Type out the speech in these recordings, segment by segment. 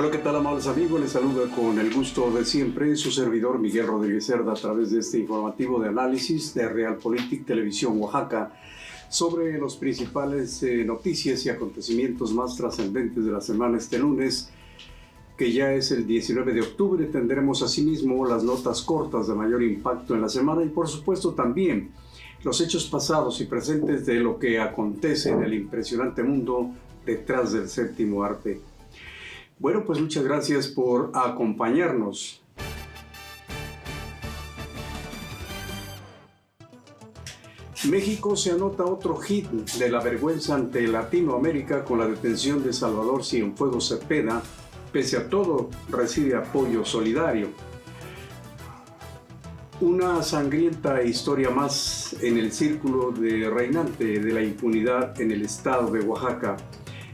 Hola, ¿qué tal, amables amigos? Les saluda con el gusto de siempre su servidor Miguel Rodríguez Cerda a través de este informativo de análisis de Realpolitik Televisión Oaxaca sobre los principales noticias y acontecimientos más trascendentes de la semana. Este lunes, que ya es el 19 de octubre, tendremos asimismo las notas cortas de mayor impacto en la semana y por supuesto también los hechos pasados y presentes de lo que acontece en el impresionante mundo detrás del séptimo arte. Bueno, pues muchas gracias por acompañarnos. México se anota otro hit de la vergüenza ante Latinoamérica con la detención de Salvador Cienfuegos Cepeda. Pese a todo, recibe apoyo solidario. Una sangrienta historia más en el círculo reinante de la impunidad en el estado de Oaxaca.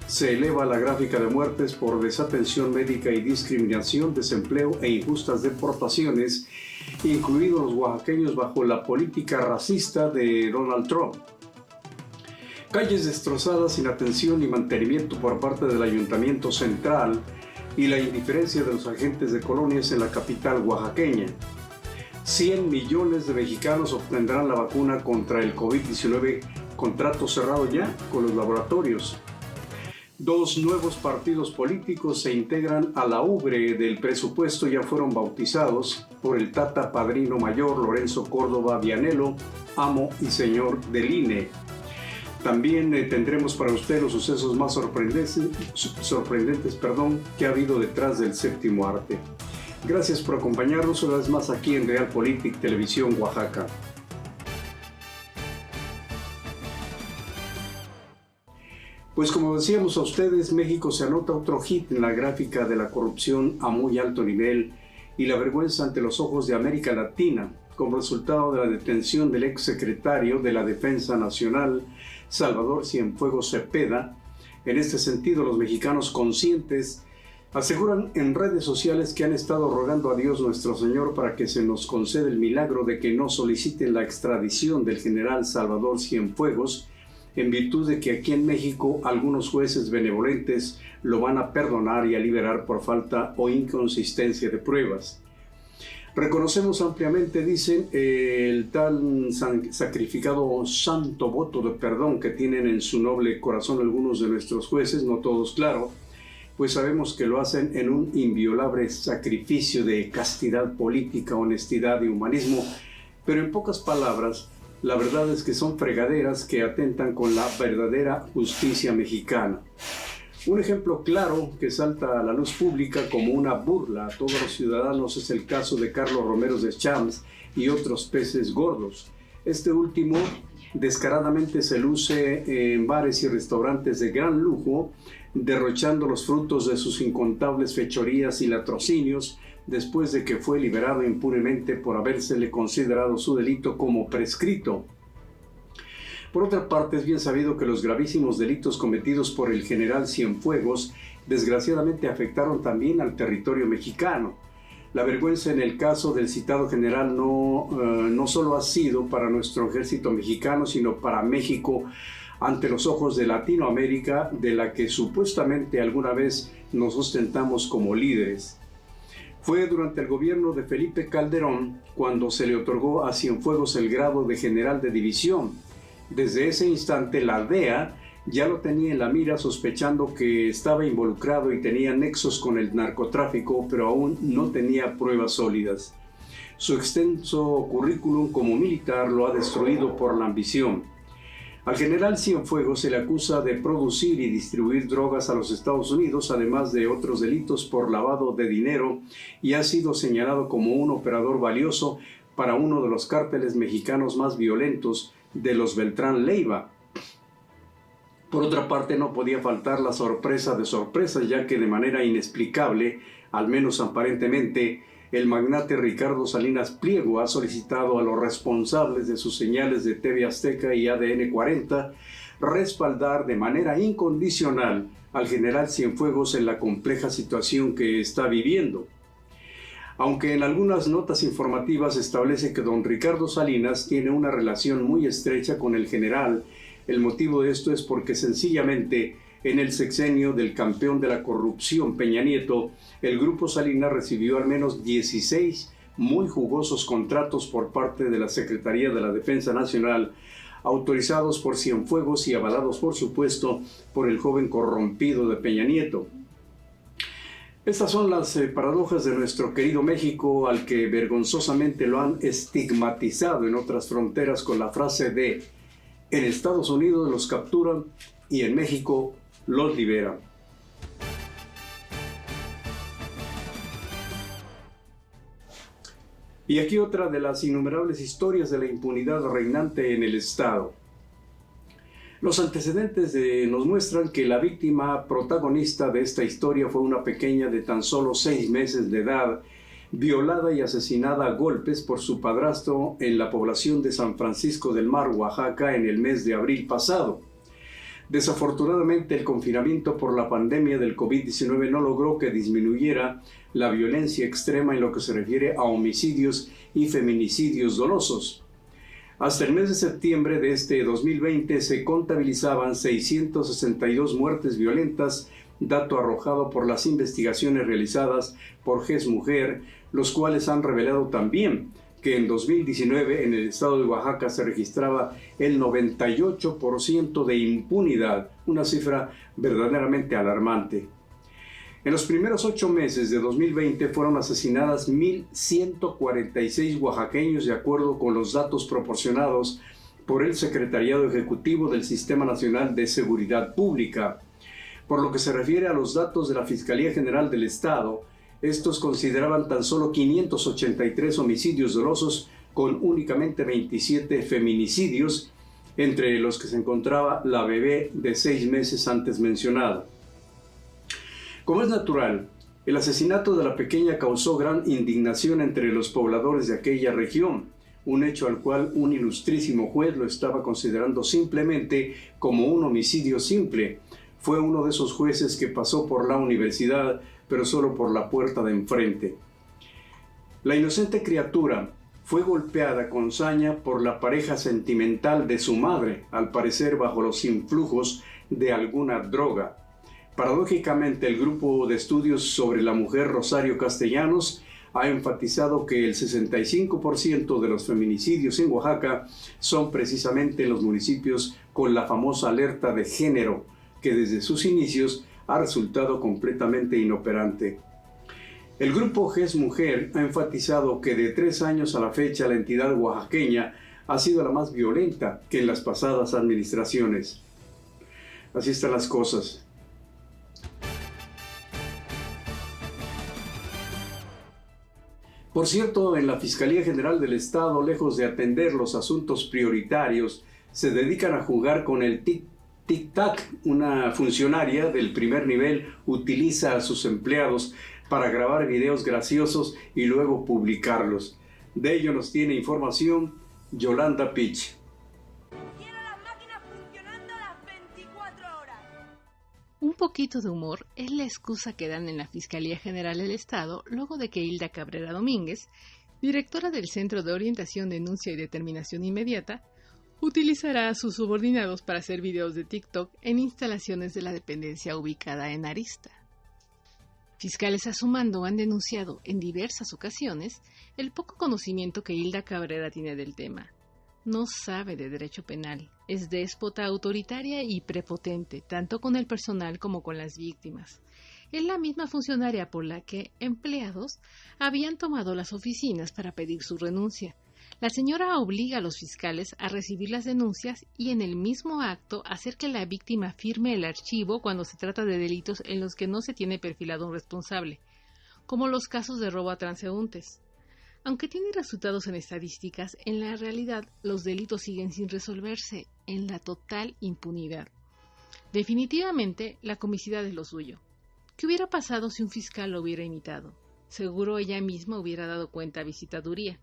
Se eleva la gráfica de muertes por desatención médica y discriminación, desempleo e injustas deportaciones, incluidos los oaxaqueños bajo la política racista de Donald Trump. Calles destrozadas sin atención y mantenimiento por parte del Ayuntamiento Central y la indiferencia de los agentes de colonias en la capital oaxaqueña. 100 millones de mexicanos obtendrán la vacuna contra el COVID-19, contrato cerrado ya con los laboratorios. 2 nuevos partidos políticos se integran a la ubre del presupuesto, ya fueron bautizados por el Tata Padrino Mayor Lorenzo Córdoba Vianello, amo y señor del INE. También tendremos para usted los sucesos más sorprendentes que ha habido detrás del séptimo arte. Gracias por acompañarnos una vez más aquí en Realpolitik Televisión Oaxaca. Pues como decíamos a ustedes, México se anota otro hit en la gráfica de la corrupción a muy alto nivel y la vergüenza ante los ojos de América Latina, como resultado de la detención del exsecretario de la Defensa Nacional, Salvador Cienfuegos Cepeda. En este sentido, los mexicanos conscientes aseguran en redes sociales que han estado rogando a Dios nuestro Señor para que se nos conceda el milagro de que no soliciten la extradición del general Salvador Cienfuegos, en virtud de que aquí en México algunos jueces benevolentes lo van a perdonar y a liberar por falta o inconsistencia de pruebas. Reconocemos ampliamente, dicen, el tal sacrificado santo voto de perdón que tienen en su noble corazón algunos de nuestros jueces, no todos, claro, pues sabemos que lo hacen en un inviolable sacrificio de castidad política, honestidad y humanismo, pero en pocas palabras, la verdad es que son fregaderas que atentan con la verdadera justicia mexicana. Un ejemplo claro que salta a la luz pública como una burla a todos los ciudadanos es el caso de Carlos Romero Deschamps y otros peces gordos. Este último descaradamente se luce en bares y restaurantes de gran lujo, derrochando los frutos de sus incontables fechorías y latrocinios, después de que fue liberado impunemente por habérsele considerado su delito como prescrito. Por otra parte, es bien sabido que los gravísimos delitos cometidos por el general Cienfuegos desgraciadamente afectaron también al territorio mexicano. La vergüenza en el caso del citado general no solo ha sido para nuestro ejército mexicano, sino para México ante los ojos de Latinoamérica, de la que supuestamente alguna vez nos ostentamos como líderes. Fue durante el gobierno de Felipe Calderón cuando se le otorgó a Cienfuegos el grado de general de división. Desde ese instante la DEA ya lo tenía en la mira, sospechando que estaba involucrado y tenía nexos con el narcotráfico, pero aún no tenía pruebas sólidas. Su extenso currículum como militar lo ha destruido por la ambición. Al general Cienfuegos se le acusa de producir y distribuir drogas a los Estados Unidos, además de otros delitos por lavado de dinero, y ha sido señalado como un operador valioso para uno de los cárteles mexicanos más violentos, de los Beltrán Leiva. Por otra parte, no podía faltar la sorpresa de sorpresas, ya que de manera inexplicable, al menos aparentemente, el magnate Ricardo Salinas Pliego ha solicitado a los responsables de sus señales de TV Azteca y ADN 40 respaldar de manera incondicional al general Cienfuegos en la compleja situación que está viviendo. Aunque en algunas notas informativas establece que don Ricardo Salinas tiene una relación muy estrecha con el general, el motivo de esto es porque sencillamente En el sexenio del campeón de la corrupción, Peña Nieto, el Grupo Salinas recibió al menos 16 muy jugosos contratos por parte de la Secretaría de la Defensa Nacional, autorizados por Cienfuegos y avalados, por supuesto, por el joven corrompido de Peña Nieto. Estas son las paradojas de nuestro querido México, al que vergonzosamente lo han estigmatizado en otras fronteras con la frase de en Estados Unidos los capturan y en México los liberan. Y aquí otra de las innumerables historias de la impunidad reinante en el Estado. Los antecedentes nos muestran que la víctima protagonista de esta historia fue una pequeña de tan solo 6 meses de edad, violada y asesinada a golpes por su padrastro en la población de San Francisco del Mar, Oaxaca, en el mes de abril pasado. Desafortunadamente, el confinamiento por la pandemia del COVID-19 no logró que disminuyera la violencia extrema en lo que se refiere a homicidios y feminicidios dolosos. Hasta el mes de septiembre de este 2020 se contabilizaban 662 muertes violentas, dato arrojado por las investigaciones realizadas por GES Mujer, los cuales han revelado también que en 2019 en el estado de Oaxaca se registraba el 98% de impunidad, una cifra verdaderamente alarmante. En los primeros 8 meses de 2020 fueron asesinadas 1.146 oaxaqueños de acuerdo con los datos proporcionados por el Secretariado Ejecutivo del Sistema Nacional de Seguridad Pública. Por lo que se refiere a los datos de la Fiscalía General del Estado, estos consideraban tan solo 583 homicidios dolosos con únicamente 27 feminicidios, entre los que se encontraba la bebé de 6 meses antes mencionada. Como es natural, el asesinato de la pequeña causó gran indignación entre los pobladores de aquella región, un hecho al cual un ilustrísimo juez lo estaba considerando simplemente como un homicidio simple. Fue uno de esos jueces que pasó por la universidad, pero solo por la puerta de enfrente. La inocente criatura fue golpeada con saña por la pareja sentimental de su madre, al parecer bajo los influjos de alguna droga. Paradójicamente, el grupo de estudios sobre la mujer Rosario Castellanos ha enfatizado que el 65% de los feminicidios en Oaxaca son precisamente en los municipios con la famosa alerta de género, que desde sus inicios ha resultado completamente inoperante. El grupo GES Mujer ha enfatizado que de 3 años a la fecha la entidad oaxaqueña ha sido la más violenta que en las pasadas administraciones. Así están las cosas. Por cierto, en la Fiscalía General del Estado, lejos de atender los asuntos prioritarios, se dedican a jugar con el tic-tac. Una funcionaria del primer nivel utiliza a sus empleados para grabar videos graciosos y luego publicarlos. De ello nos tiene información Yolanda Pich. Quiero las máquinas funcionando las 24 horas. Un poquito de humor es la excusa que dan en la Fiscalía General del Estado luego de que Hilda Cabrera Domínguez, directora del Centro de Orientación, Denuncia y Determinación Inmediata, utilizará a sus subordinados para hacer videos de TikTok en instalaciones de la dependencia ubicada en Arista. Fiscales a su mando han denunciado en diversas ocasiones el poco conocimiento que Hilda Cabrera tiene del tema. No sabe de derecho penal, es déspota, autoritaria y prepotente, tanto con el personal como con las víctimas. Es la misma funcionaria por la que empleados habían tomado las oficinas para pedir su renuncia. La señora obliga a los fiscales a recibir las denuncias y en el mismo acto hacer que la víctima firme el archivo cuando se trata de delitos en los que no se tiene perfilado un responsable, como los casos de robo a transeúntes. Aunque tiene resultados en estadísticas, en la realidad los delitos siguen sin resolverse, en la total impunidad. Definitivamente, la comicidad es lo suyo. ¿Qué hubiera pasado si un fiscal lo hubiera imitado? Seguro ella misma hubiera dado cuenta a visitaduría.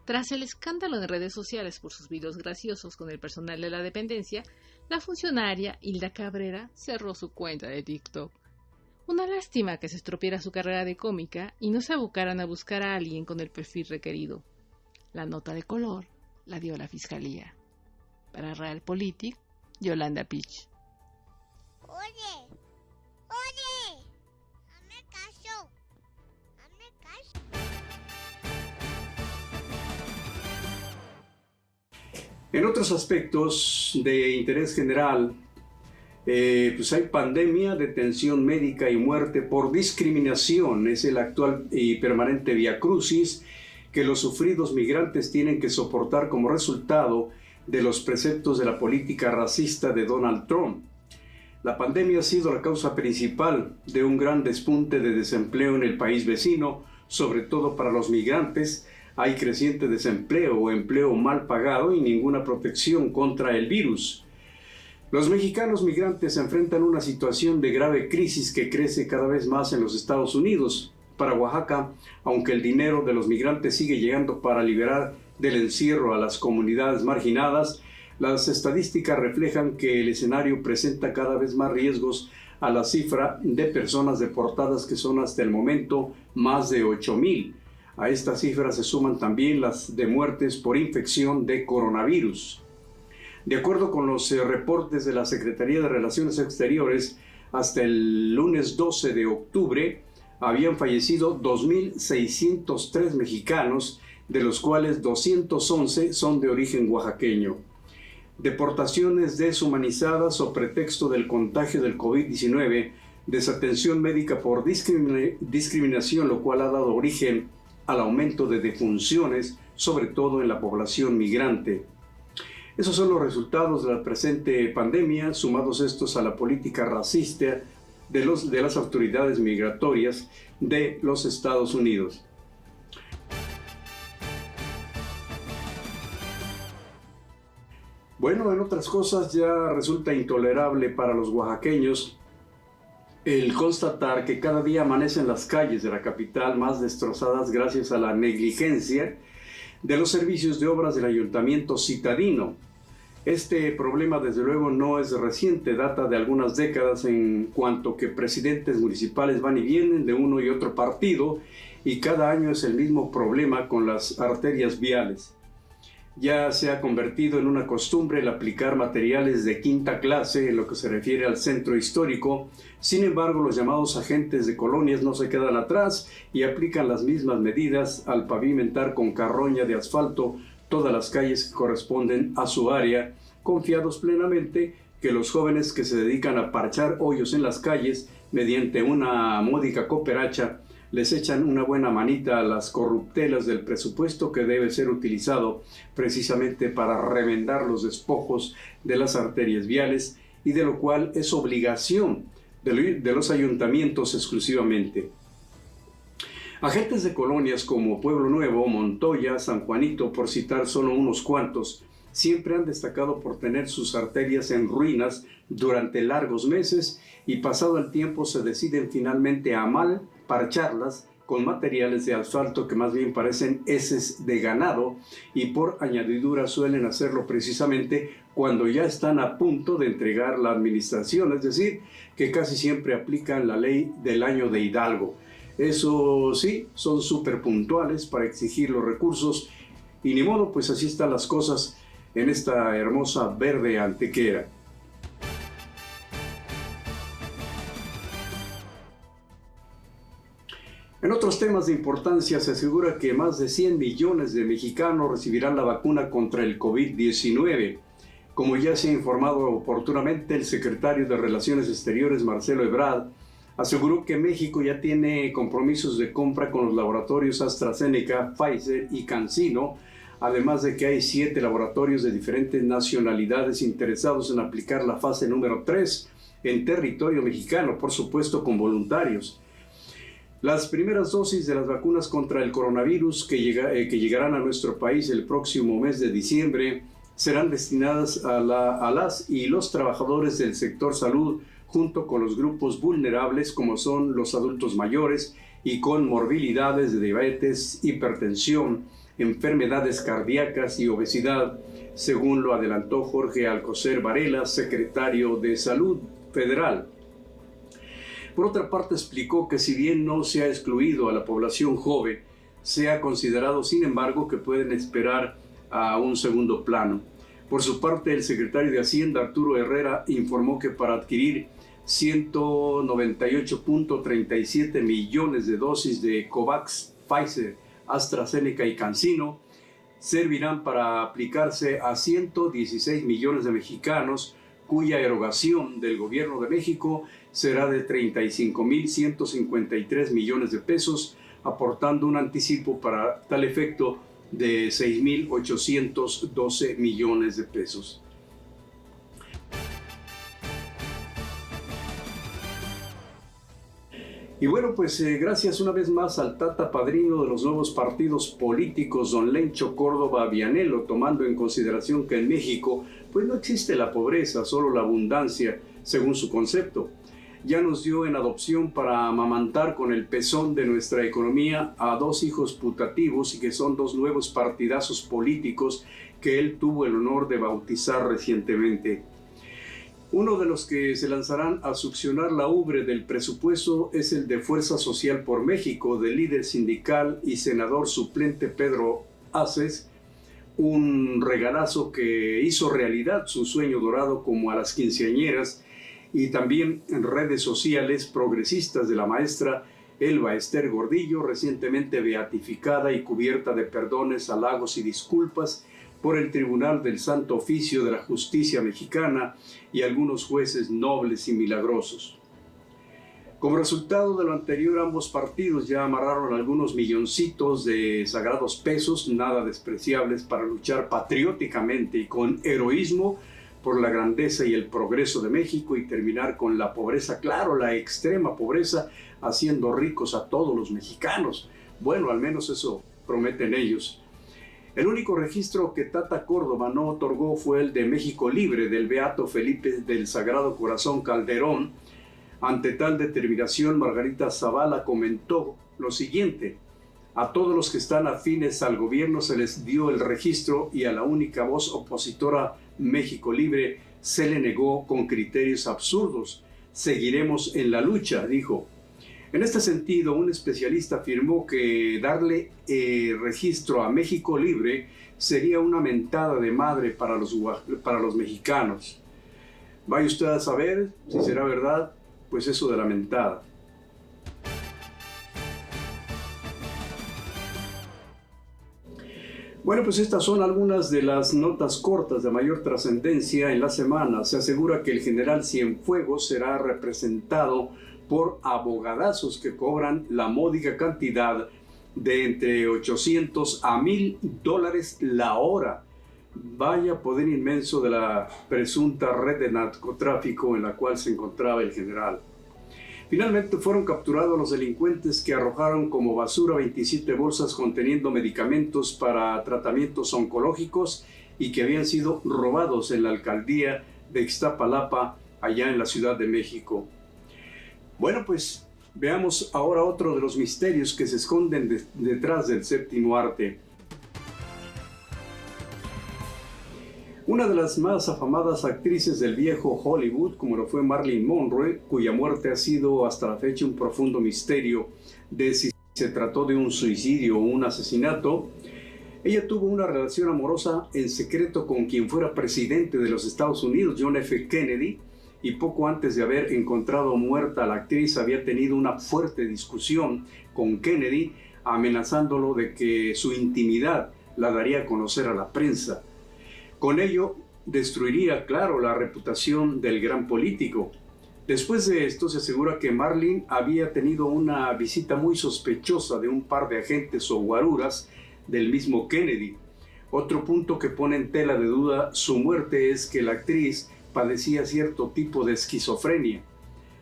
Tras el escándalo en redes sociales por sus videos graciosos con el personal de la dependencia, la funcionaria Hilda Cabrera cerró su cuenta de TikTok. Una lástima que se estropeara su carrera de cómica y no se abocaran a buscar a alguien con el perfil requerido. La nota de color la dio la Fiscalía. Para Realpolitik, Yolanda Pich. Oye, oye, hazme caso, hazme caso. En otros aspectos de interés general, pues hay pandemia, detención médica y muerte por discriminación. Es el actual y permanente viacrucis que los sufridos migrantes tienen que soportar como resultado de los preceptos de la política racista de Donald Trump. La pandemia ha sido la causa principal de un gran despunte de desempleo en el país vecino, sobre todo para los migrantes. Hay creciente desempleo o empleo mal pagado y ninguna protección contra el virus. Los mexicanos migrantes enfrentan una situación de grave crisis que crece cada vez más en los Estados Unidos. Para Oaxaca, aunque el dinero de los migrantes sigue llegando para liberar del encierro a las comunidades marginadas, las estadísticas reflejan que el escenario presenta cada vez más riesgos a la cifra de personas deportadas, que son hasta el momento más de 8,000. A esta cifra se suman también las de muertes por infección de coronavirus. De acuerdo con los reportes de la Secretaría de Relaciones Exteriores, hasta el lunes 12 de octubre habían fallecido 2,603 mexicanos, de los cuales 211 son de origen oaxaqueño. Deportaciones deshumanizadas o pretexto del contagio del COVID-19, desatención médica por discriminación, lo cual ha dado origen al aumento de defunciones, sobre todo en la población migrante. Esos son los resultados de la presente pandemia, sumados estos a la política racista de las autoridades migratorias de los Estados Unidos. Bueno, en otras cosas ya resulta intolerable para los oaxaqueños el constatar que cada día amanecen las calles de la capital más destrozadas gracias a la negligencia de los servicios de obras del ayuntamiento citadino. Este problema, desde luego, no es reciente, data de algunas décadas, en cuanto que presidentes municipales van y vienen de uno y otro partido, y cada año es el mismo problema con las arterias viales. Ya se ha convertido en una costumbre el aplicar materiales de quinta clase en lo que se refiere al centro histórico. Sin embargo, los llamados agentes de colonias no se quedan atrás y aplican las mismas medidas al pavimentar con carroña de asfalto todas las calles que corresponden a su área, confiados plenamente que los jóvenes que se dedican a parchar hoyos en las calles mediante una módica cooperacha les echan una buena manita a las corruptelas del presupuesto que debe ser utilizado precisamente para remendar los despojos de las arterias viales, y de lo cual es obligación de los ayuntamientos exclusivamente. Agentes de colonias como Pueblo Nuevo, Montoya, San Juanito, por citar solo unos cuantos, siempre han destacado por tener sus arterias en ruinas durante largos meses, y pasado el tiempo se deciden finalmente a mal parcharlas con materiales de asfalto que más bien parecen heces de ganado, y por añadidura suelen hacerlo precisamente cuando ya están a punto de entregar la administración, es decir, que casi siempre aplican la ley del año de Hidalgo. Eso sí, son súper puntuales para exigir los recursos, y ni modo, pues así están las cosas en esta hermosa verde Antequera. En otros temas de importancia, se asegura que más de 100 millones de mexicanos recibirán la vacuna contra el COVID-19. Como ya se ha informado oportunamente, el secretario de Relaciones Exteriores, Marcelo Ebrard, aseguró que México ya tiene compromisos de compra con los laboratorios AstraZeneca, Pfizer y CanSino, además de que hay 7 laboratorios de diferentes nacionalidades interesados en aplicar la fase número 3 en territorio mexicano, por supuesto con voluntarios. Las primeras dosis de las vacunas contra el coronavirus que llegarán a nuestro país el próximo mes de diciembre serán destinadas a las y los trabajadores del sector salud, junto con los grupos vulnerables como son los adultos mayores y con morbilidades de diabetes, hipertensión, enfermedades cardíacas y obesidad, según lo adelantó Jorge Alcocer Varela, secretario de Salud Federal. Por otra parte, explicó que si bien no se ha excluido a la población joven, se ha considerado, sin embargo, que pueden esperar a un segundo plano. Por su parte, el secretario de Hacienda, Arturo Herrera, informó que para adquirir 198.37 millones de dosis de COVAX, Pfizer, AstraZeneca y CanSino servirán para aplicarse a 116 millones de mexicanos, cuya erogación del Gobierno de México será de 35.153 millones de pesos, aportando un anticipo para tal efecto de 6.812 millones de pesos. Y bueno, pues gracias una vez más al tata padrino de los nuevos partidos políticos, don Lencho Córdoba Vianello, tomando en consideración que en México pues no existe la pobreza, solo la abundancia, según su concepto. Ya nos dio en adopción para amamantar con el pezón de nuestra economía a 2 hijos putativos y que son 2 nuevos partidazos políticos que él tuvo el honor de bautizar recientemente. Uno de los que se lanzarán a succionar la ubre del presupuesto es el de Fuerza Social por México, del líder sindical y senador suplente Pedro Aces, un regalazo que hizo realidad su sueño dorado como a las quinceañeras, y también en redes sociales progresistas de la maestra Elba Ester Gordillo, recientemente beatificada y cubierta de perdones, halagos y disculpas por el Tribunal del Santo Oficio de la Justicia Mexicana y algunos jueces nobles y milagrosos. Como resultado de lo anterior, ambos partidos ya amarraron algunos milloncitos de sagrados pesos, nada despreciables, para luchar patrióticamente y con heroísmo por la grandeza y el progreso de México y terminar con la pobreza, claro, la extrema pobreza, haciendo ricos a todos los mexicanos. Bueno, al menos eso prometen ellos. El único registro que Tata Córdoba no otorgó fue el de México Libre, del beato Felipe del Sagrado Corazón Calderón. Ante tal determinación, Margarita Zavala comentó lo siguiente: a todos los que están afines al gobierno se les dio el registro y a la única voz opositora, México Libre, se le negó con criterios absurdos. Seguiremos en la lucha, dijo. En este sentido, un especialista afirmó que darle registro a México Libre sería una mentada de madre para los mexicanos. Vaya usted a saber si será verdad, pues eso de la mentada. Bueno, pues estas son algunas de las notas cortas de mayor trascendencia en la semana. Se asegura que el general Cienfuegos será representado por abogadazos que cobran la módica cantidad de entre 800 a $1,000 la hora. Vaya poder inmenso de la presunta red de narcotráfico en la cual se encontraba el general. Finalmente fueron capturados los delincuentes que arrojaron como basura 27 bolsas conteniendo medicamentos para tratamientos oncológicos y que habían sido robados en la alcaldía de Ixtapalapa, allá en la Ciudad de México. Bueno, pues veamos ahora otro de los misterios que se esconden detrás del séptimo arte. Una de las más afamadas actrices del viejo Hollywood, como lo fue Marilyn Monroe, cuya muerte ha sido hasta la fecha un profundo misterio de si se trató de un suicidio o un asesinato, ella tuvo una relación amorosa en secreto con quien fuera presidente de los Estados Unidos, John F. Kennedy, y poco antes de haber encontrado muerta a la actriz había tenido una fuerte discusión con Kennedy, amenazándolo de que su intimidad la daría a conocer a la prensa. Con ello destruiría, claro, la reputación del gran político. Después de esto se asegura que Marilyn había tenido una visita muy sospechosa de un par de agentes o guaruras del mismo Kennedy. Otro punto que pone en tela de duda su muerte es que la actriz padecía cierto tipo de esquizofrenia.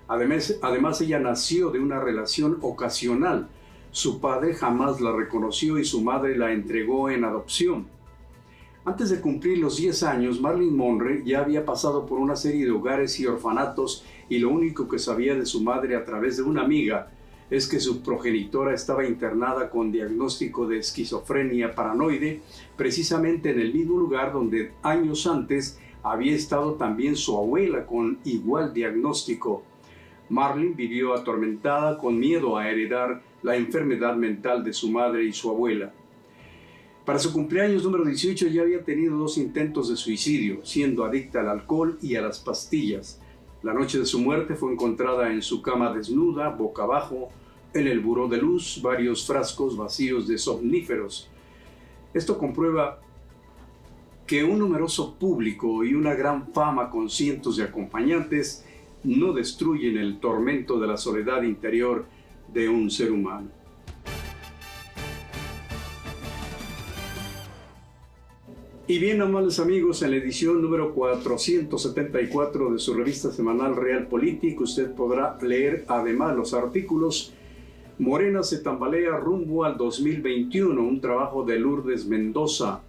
Además, ella nació de una relación ocasional. Su padre jamás la reconoció y su madre la entregó en adopción. Antes de cumplir los 10 años, Marilyn Monroe ya había pasado por una serie de hogares y orfanatos y lo único que sabía de su madre a través de una amiga es que su progenitora estaba internada con diagnóstico de esquizofrenia paranoide, precisamente en el mismo lugar donde años antes había estado también su abuela con igual diagnóstico. Marilyn vivió atormentada con miedo a heredar la enfermedad mental de su madre y su abuela. Para su cumpleaños número 18 ya había tenido 2 intentos de suicidio, siendo adicta al alcohol y a las pastillas. La noche de su muerte fue encontrada en su cama desnuda, boca abajo, en el buró de luz, varios frascos vacíos de somníferos. Esto comprueba que un numeroso público y una gran fama con cientos de acompañantes no destruyen el tormento de la soledad interior de un ser humano. Y bien, amables amigos, en la edición número 474 de su revista semanal Realpolitik, usted podrá leer además los artículos Morena se tambalea rumbo al 2021, un trabajo de Lourdes Mendoza,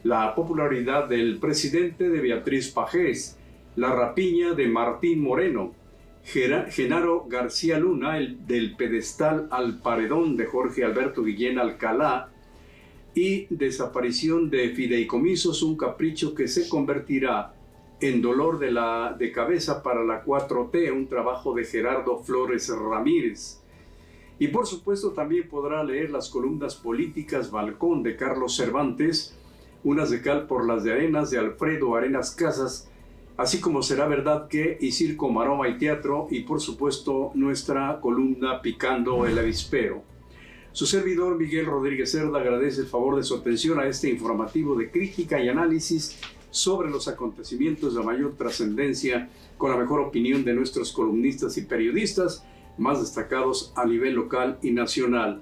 la popularidad del presidente de Beatriz Pajés, la rapiña de Martín Moreno, Genaro García Luna, del pedestal al paredón de Jorge Alberto Guillén Alcalá, y desaparición de fideicomisos, un capricho que se convertirá en dolor de cabeza para la 4T, un trabajo de Gerardo Flores Ramírez. Y por supuesto también podrá leer las columnas políticas Balcón de Carlos Cervantes, unas de cal por las de arenas de Alfredo Arenas Casas, así como Será verdad que, y Circo, Maroma y Teatro, y por supuesto nuestra columna Picando el Avispero. Su servidor Miguel Rodríguez Cerda agradece el favor de su atención a este informativo de crítica y análisis sobre los acontecimientos de mayor trascendencia, con la mejor opinión de nuestros columnistas y periodistas más destacados a nivel local y nacional.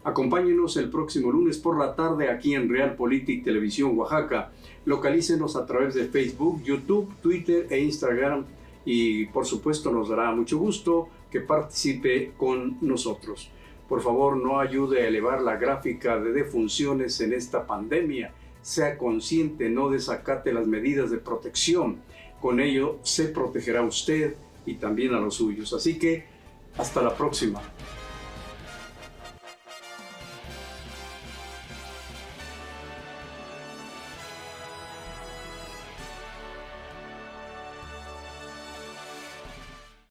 Acompáñenos el próximo lunes por la tarde aquí en Realpolitik Televisión Oaxaca. Localícenos a través de Facebook, YouTube, Twitter e Instagram, y por supuesto nos dará mucho gusto que participe con nosotros. Por favor, no ayude a elevar la gráfica de defunciones en esta pandemia. Sea consciente, no desacate las medidas de protección. Con ello se protegerá a usted y también a los suyos. Así que hasta la próxima.